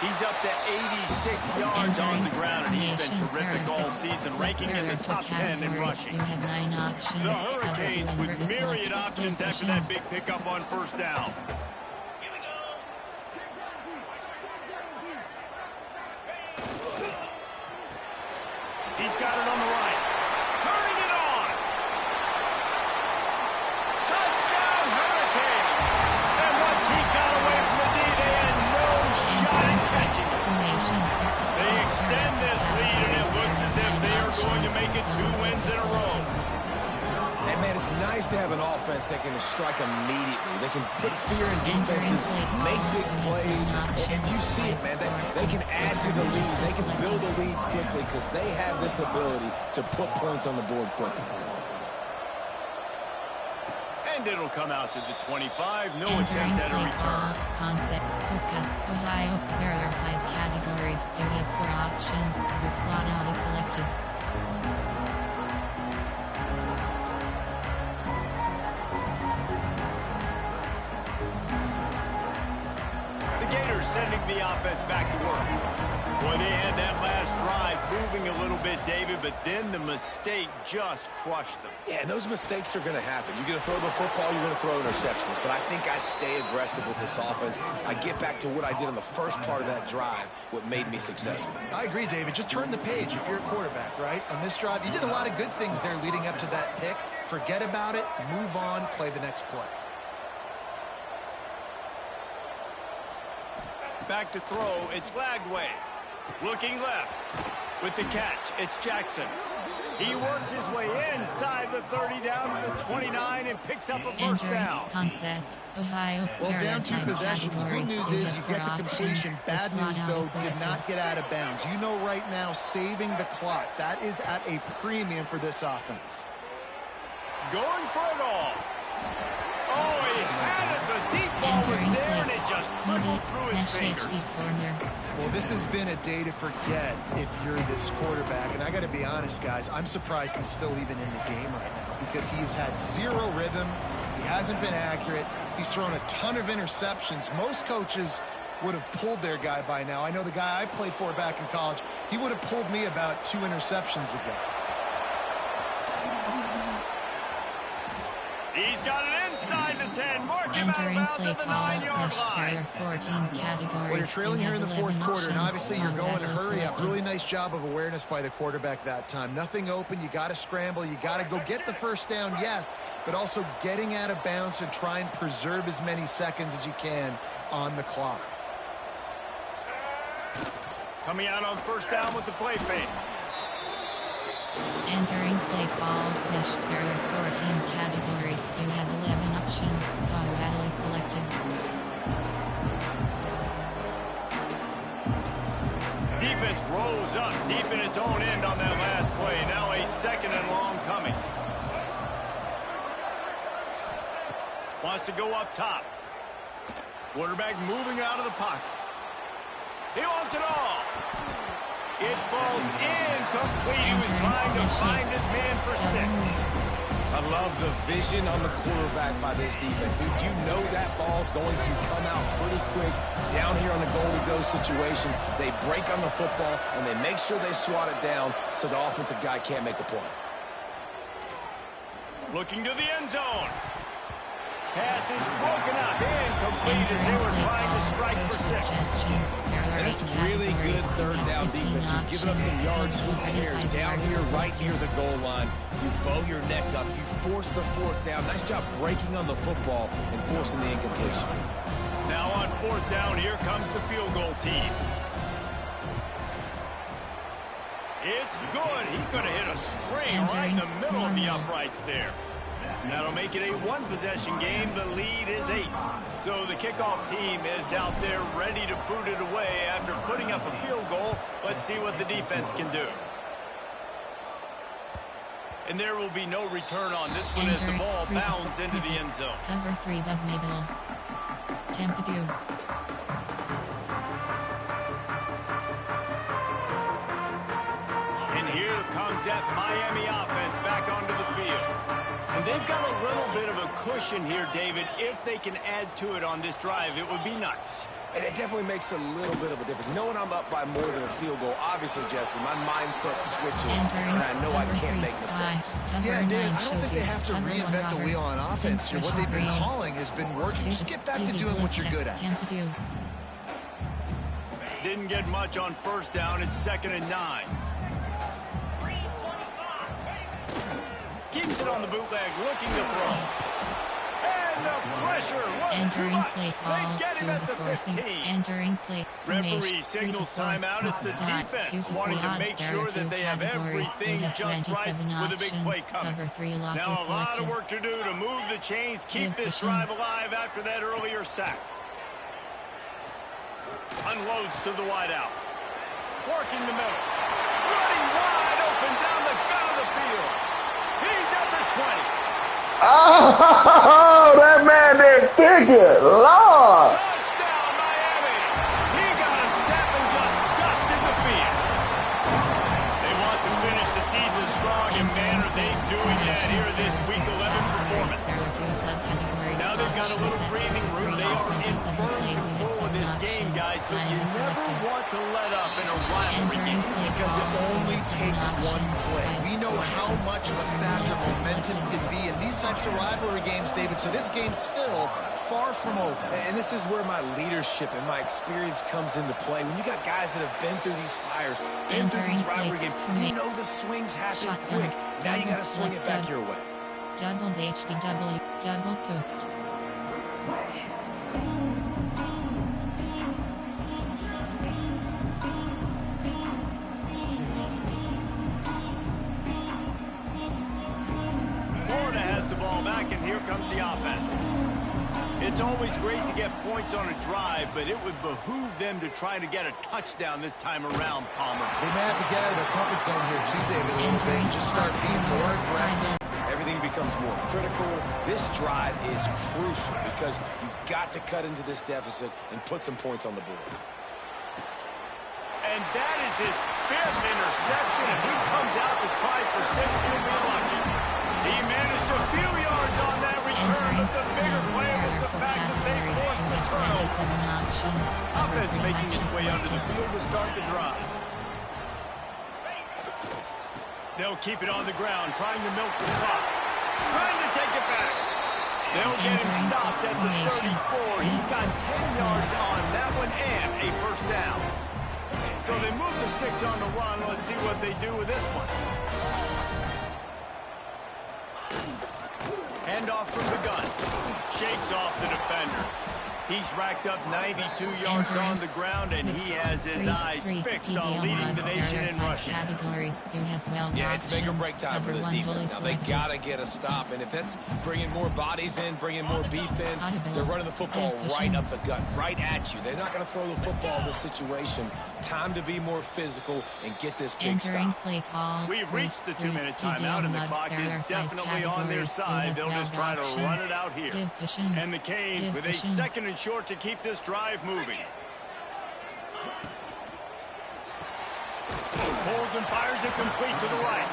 He's up to 86 yards on the ground, and he's been terrific all season, ranking in the top 10 in rushing. You have 9 options. The Hurricanes with myriad options after that big pickup on first down. He's got it on the right. Turning it on. Touchdown, Hurricane. And once he got away from the D, they had no shot at catching it. They extend this lead, and it looks as if they are going to make it 2 wins in a row. And, man, it's nice to have an offense that can strike immediately. They can put fear in defenses, make big plays, and you see it, man. They can add to the lead. They can build a lead quickly because they have this ability to put points on the board quickly. And it'll come out to the 25. No attempt at a return. Concept. Ohio. There are 5 categories. You have 4 options. With slot out is selected. Sending the offense back to work. Boy, they had that last drive moving a little bit, David, but then the mistake just crushed them. Yeah, and those mistakes are going to happen. You're going to throw the football, you're going to throw interceptions, but I think I stay aggressive with this offense. I get back to what I did in the first part of that drive, what made me successful. I agree, David. Just turn the page if you're a quarterback, right? On this drive, you did a lot of good things there leading up to that pick. Forget about it, move on, play the next play. Back to throw, it's Lagway. Looking left. With the catch, it's Jackson. He works his way inside the 30 down to the 29 and picks up a first down. Concept. Ohio. Well, down 2 possessions. Good news is you get the completion. Bad news, though, did not get out of bounds. You know right now, saving the clock. That is at a premium for this offense. Going for it all. Oh, he had it. The deep ball was there, and it just trickled through his fingers. Well, this has been a day to forget if you're this quarterback. And I got to be honest, guys, I'm surprised he's still even in the game right now because he's had 0 rhythm. He hasn't been accurate. He's thrown a ton of interceptions. Most coaches would have pulled their guy by now. I know the guy I played for back in college, he would have pulled me about 2 interceptions ago. He's got it inside the 10. Mark him out of bounds at the 9-yard line. 14 categories. Well, you're trailing here in the 4th quarter, and obviously you're going to hurry up. Really nice job of awareness by the quarterback that time. Nothing open. You got to scramble. You got to go get the first down, yes, but also getting out of bounds and try and preserve as many seconds as you can on the clock. Coming out on first down with the play fake. Entering play call, mesh. There are 14 categories. You have 11 options. Dog battle is selected. Defense rolls up deep in its own end on that last play. Now a 2nd and long coming. Wants to go up top. Quarterback moving out of the pocket. He wants it all. It falls incomplete. He was trying to find his man for 6. I love the vision on the quarterback by this defense. Dude, you know that ball's going to come out pretty quick down here on the goal-to-go situation. They break on the football, and they make sure they swat it down so the offensive guy can't make a play. Looking to the end zone. Pass is broken up, incomplete as they were trying to strike for 6. And it's really good 3rd down defense. You've given up some yards, who cares? Down here, right near the goal line, you bow your neck up, you force the 4th down. Nice job breaking on the football and forcing the incompletion. Now on 4th down, here comes the field goal team. It's good. He could have hit a string right in the middle of the uprights there. That'll make it a 1-possession game. The lead is 8. So the kickoff team is out there ready to boot it away after putting up a field goal. Let's see what the defense can do. And there will be no return on this one as the ball bounds into the end zone. Cover 3 Buzz Mabel. Tampa 2. And here comes that Miami offense back onto the field. And they've got a little bit of a cushion here, David. If they can add to it on this drive, it would be nice. And it definitely makes a little bit of a difference. Knowing I'm up by more than a field goal, obviously, Jesse, my mindset switches, and I know I can't make mistakes. Yeah, Dave, I don't think they have to reinvent the wheel on offense here. What they've been calling has been working. Just get back to doing what you're good at. Didn't get much on first down. It's 2nd and 9. Keeps it on the bootleg, looking to throw. And the pressure was too much. They get him at the 15. Entering play. Referee signals timeout as the defense wanting to make sure that they have everything just right with a big play coming. Now a lot of work to do to move the chains, keep this drive alive after that earlier sack. Unloads to the wideout. Working the middle. Running wide open down the gut of the field. He's at the 20. Oh, that man didn't kick it. Lord. Touchdown, Miami. He got a step and just dusted the field. They want to finish the season strong, and man, are they doing that here in this Week 11 performance. Now they've got a little breathing room. They are in firm control of this game, guys, but you never want to let up in a rivalry game. Because it only takes one play. We know how much of a factor momentum can be in these types of rivalry games, David, so this game's still far from over. And this is where my leadership and my experience comes into play. When you got guys that have been through these fires, been through these rivalry games, you know the swings happen quick. Now you got to swing it back your way. Douglas HBW, Double Post. Florida has the ball back, and here comes the offense. It's always great to get points on a drive, but it would behoove them to try to get a touchdown this time around, Palmer. They may have to get out of their comfort zone here too, David, a little bit, and just start being more aggressive. Everything becomes more critical. This drive is crucial because you've got to cut into this deficit and put some points on the board. And that is his 5th interception. If he comes out to try for 6, he'll be lucky. He managed a few yards on that return, but the bigger play was the fact that they forced the turnover. Offense making its way under the field to start the drive. They'll keep it on the ground, trying to milk the clock. Trying to take it back. They'll get him stopped at the 34. He's got 10 yards on that one and a first down. So they move the sticks on the run. Let's see what they do with this one. Handoff from the gun. Shakes off the defender. He's racked up 92 yards on the ground, and he has his eyes fixed on leading the nation in rushing. Yeah, it's make or break time for this defense. Now, they got to get a stop, and if that's bringing more bodies in, bringing more beef in, they're running the football right up the gut, right at you. They're not going to throw the football in this situation. Time to be more physical and get this big stop. We've reached the 2-minute timeout, and the clock is definitely on their side. They'll just try to run it out here. And the Canes with a 2nd and short to keep this drive moving. Pulls and fires it complete to the right.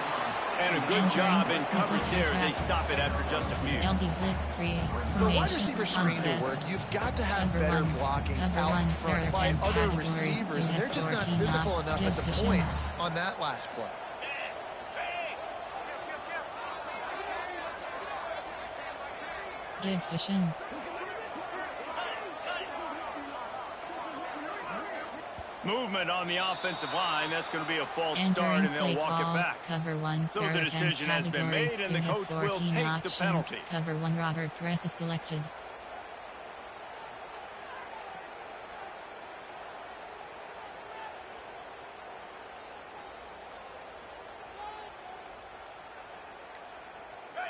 And a good job in coverage there as they stop it after just a few. For wide receiver screen to work, you've got to have better blocking out in front by other receivers. They're just not physical enough at the point on that last play. Give cushion. Movement on the offensive line. That's going to be a false start, and they'll walk it back. So the decision has been made, and the coach will take the penalty. Cover 1 Robert Press is selected.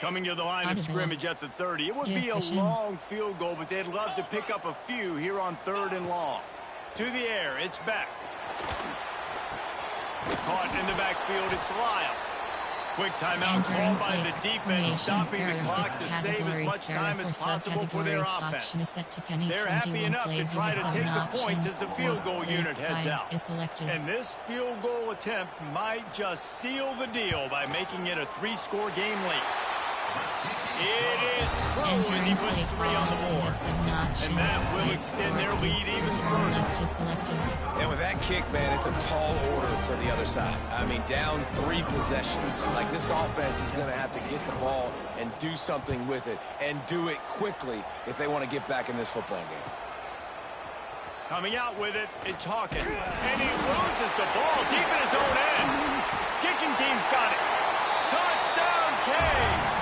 Coming to the line of scrimmage at the 30. It would be a long field goal, but they'd love to pick up a few here on 3rd and long. To the air, it's back. Caught in the backfield, it's Lyle. Quick timeout called by the defense, stopping the clock to save as much time as possible for their offense. They're happy enough to try to take the points as the field goal unit heads out. And this field goal attempt might just seal the deal by making it a 3-score game late. It is true as he puts 3 on the board. And that will extend their lead even further. And with that kick, man, it's a tall order for the other side. I mean, down 3 possessions. Like, this offense is going to have to get the ball and do something with it, and do it quickly if they want to get back in this football game. Coming out with it, it's Hawkins. And he loses the ball deep in his own end. Kicking team's got it. Touchdown, Canes!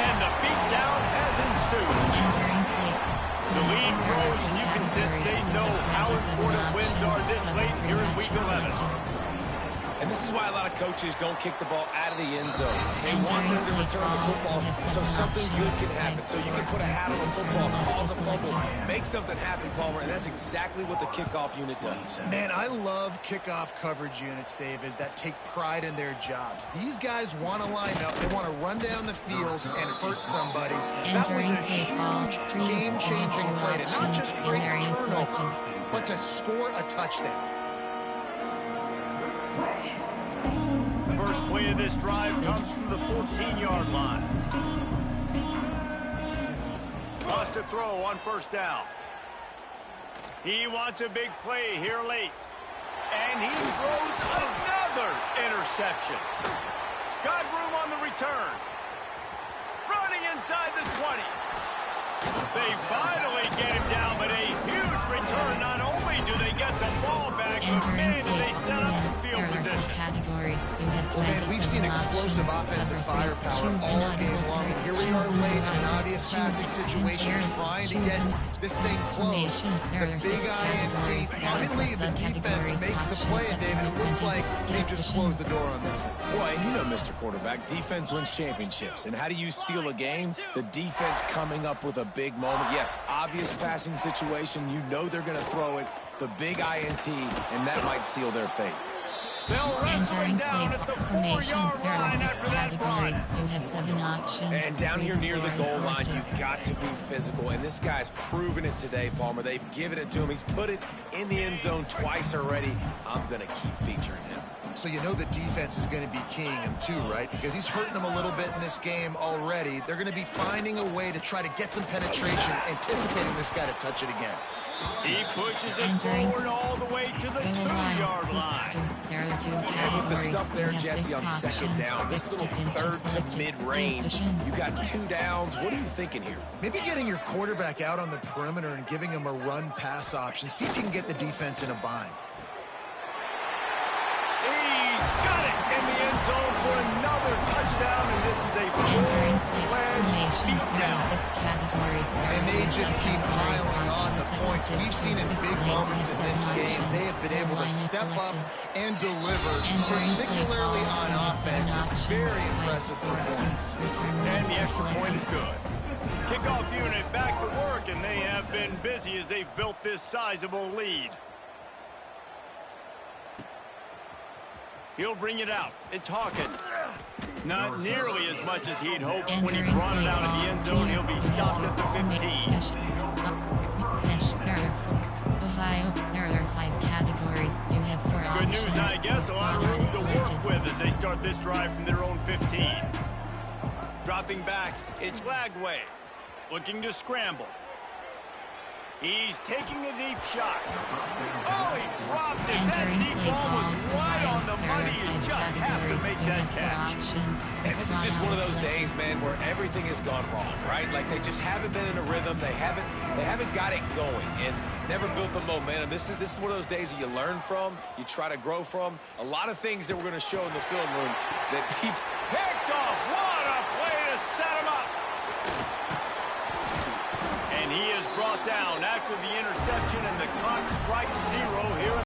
And the beatdown has ensued. The lead grows, and you can sense they know how important wins are this late here in Week 11. And this is why a lot of coaches don't kick the ball out of the end zone. They want them to return the football so something good can happen. So you can put a hat on the football, cause a fumble, make something happen, Palmer, and that's exactly what the kickoff unit does. Man, I love kickoff coverage units, David, that take pride in their jobs. These guys want to line up. They want to run down the field and hurt somebody. That was a huge game-changing play to not just create a turnover, but to score a touchdown. First play of this drive comes from the 14-yard line. Lost to throw on first down. He wants a big play here late. And he throws another interception. Got room on the return. Running inside the 20. They finally get him down, but a huge return. Not only do they get the ball back, but man, do they set up some field position. Well, man, we've seen explosive offensive firepower all game long. And here we are late in an obvious passing situation, trying to get this thing close. The big INT, finally the defense makes a play, David. It looks like they've just closed the door on this one. Boy, and you know, Mr. Quarterback, defense wins championships. And how do you seal a game? The defense coming up with a big moment. Yes, obvious passing situation. You know they're going to throw it. The big INT, and that might seal their fate. They'll wrestle it down at the 4-yard line after that run. You have 7 options. And down here near the goal line, you've got to be physical. And this guy's proven it today, Palmer. They've given it to him. He's put it in the end zone twice already. I'm going to keep featuring him. So you know the defense is going to be keying him too, right? Because he's hurting them a little bit in this game already. They're going to be finding a way to try to get some penetration, anticipating this guy to touch it again. He pushes it forward all the way to the 2-yard line. And with the stuff there, Jesse, on second down, this little third to mid-range, you got 2 downs. What are you thinking here? Maybe getting your quarterback out on the perimeter and giving him a run-pass option. See if you can get the defense in a bind. He's got it in the end zone for another touchdown, and this is a full-fledged beatdown. And they just keep piling on the points. We've seen in big moments in this game, they have been able to step up and deliver, particularly on offense. Very impressive performance. And the extra point is good. Kickoff unit back to work, and they have been busy as they've built this sizable lead. He'll bring it out. It's Hawkins. Not nearly as much as he'd hoped when he brought it out of the end zone. He'll be stopped at the 15. Ohio, there are 5 categories. You have 4 Good options. news, I guess. A lot of room to work with as they start this drive from their own 15. Dropping back, it's Lagway. Looking to scramble. He's taking a deep shot. Oh, he dropped it. That deep ball was right on the money. You just have to make that catch. And this is just one of those days, man, where everything has gone wrong, right? Like they just haven't been in a rhythm. They haven't got it going and never built the momentum. This is one of those days that you learn from, you try to grow from. A lot of things that we're going to show in the film room that people picked off. What a play to set him up. And he is brought down after the interception, and the clock strikes 0 here.